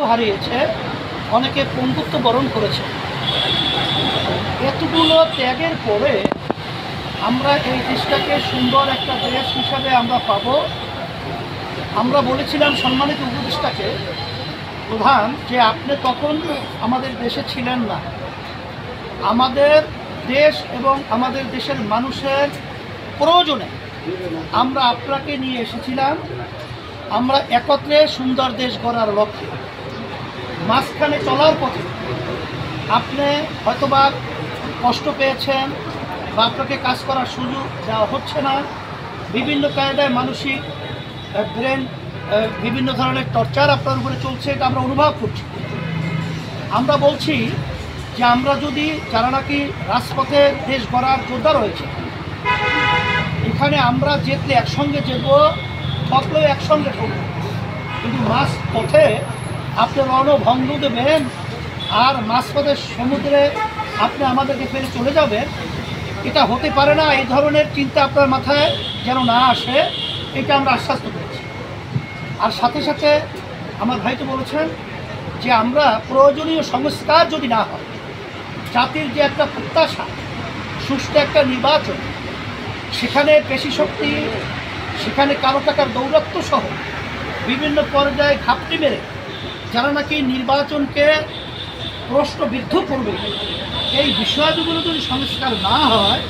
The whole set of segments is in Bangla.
হারিয়েছে, অনেকে পঙ্গুত্ব বরণ করেছে। এতগুলো ত্যাগের পরে আমরা এই দেশটাকে সুন্দর একটা দেশ হিসাবে আমরা পাব। আমরা বলেছিলাম সম্মানিত উপদেষ্টাকে প্রধান যে আপনি তখন আমাদের দেশে ছিলেন না। আমাদের দেশ এবং আমাদের দেশের মানুষের প্রয়োজনে আমরা আপনাকে নিয়ে এসেছিলাম। আমরা একত্রে সুন্দর দেশ গড়ার লক্ষ্যে মাঝখানে চলার পথে আপনি হয়তোবা কষ্ট পেয়েছেন বা আপনাকে কাজ করার সুযোগ দেওয়া হচ্ছে না, বিভিন্ন কায়দায় মানসিক ব্রেন বিভিন্ন ধরনের টর্চার আপনার উপরে চলছে, এটা আমরা অনুভব করছি। আমরা বলছি যে আমরা যদি যারা নাকি রাজপথে দেশ গড়ার যোদ্ধা রয়েছে, এখানে আমরা যেতে একসঙ্গে যেব, থাকলেও একসঙ্গে থাকবো, কিন্তু মাঝপথে আপনি রণভঙ্গ দেবেন আর মাঝপথের সমুদ্রে আপনি আমাদেরকে ফেলে চলে যাবেন, এটা হতে পারে না। এই ধরনের চিন্তা আপনার মাথায় যেন না আসে, এটা আমরা আশ্বস্ত করেছি। আর সাথে সাথে আমার ভাই তো বলেছেন যে আমরা প্রয়োজনীয় সংস্কার যদি না হয়, জাতির যে একটা প্রত্যাশা সুষ্ঠু একটা নির্বাচন, সেখানে পেশি শক্তি, সেখানে কালো টাকার দৌরাত্ম্য সহ বিভিন্ন পর্যায়ে ঘাপটি মেরে যারা নাকি নির্বাচনকে প্রশ্নবিদ্ধ করবে, এই বিষয়গুলো যদি সংস্কার না হয়,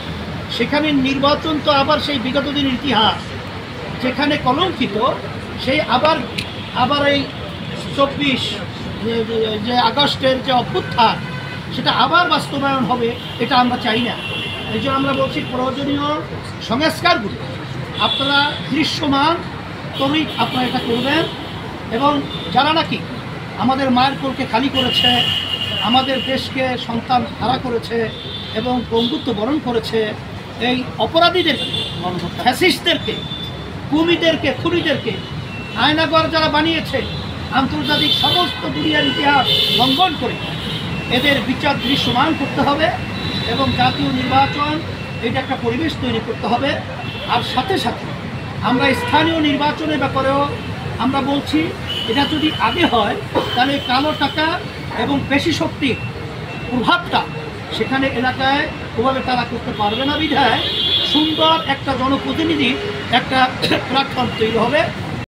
সেখানে নির্বাচন তো আবার সেই বিগত দিনের ইতিহাস যেখানে কলঙ্কিত, সেই আবার এই 24 যে আগস্টের যে অভ্যুত্থান, সেটা আবার বাস্তবায়ন হবে, এটা আমরা চাই না। এই জন্য আমরা বলছি প্রয়োজনীয় সংস্কারগুলো আপনারা দৃশ্যমান তরিক আপনারা এটা করবেন। এবং যারা নাকি আমাদের মায়ের কোলকে খালি করেছে, আমাদের দেশকে সন্তান হারা করেছে এবং পঙ্গুত্ব বরণ করেছে, এই অপরাধীদেরকে, ফ্যাসিস্টদেরকে, কুমিদেরকে, খুনিদেরকে আয়নাঘর যারা বানিয়েছে, আন্তর্জাতিক সমস্ত দুনিয়ার ইতিহাস লঙ্ঘন করে এদের বিচার দৃশ্যমান করতে হবে এবং জাতীয় নির্বাচন এটা একটা পরিবেশ তৈরি করতে হবে। আর সাথে সাথে আমরা স্থানীয় নির্বাচনের ব্যাপারেও আমরা বলছি, এটা যদি আগে হয় তাহলে কালো টাকা এবং পেশি শক্তির প্রভাবটা সেখানে এলাকায় ওভাবে তারা করতে পারবে না। বিধায় সুন্দর একটা জনপ্রতিনিধি একটা প্ল্যাটফর্ম তৈরি হবে।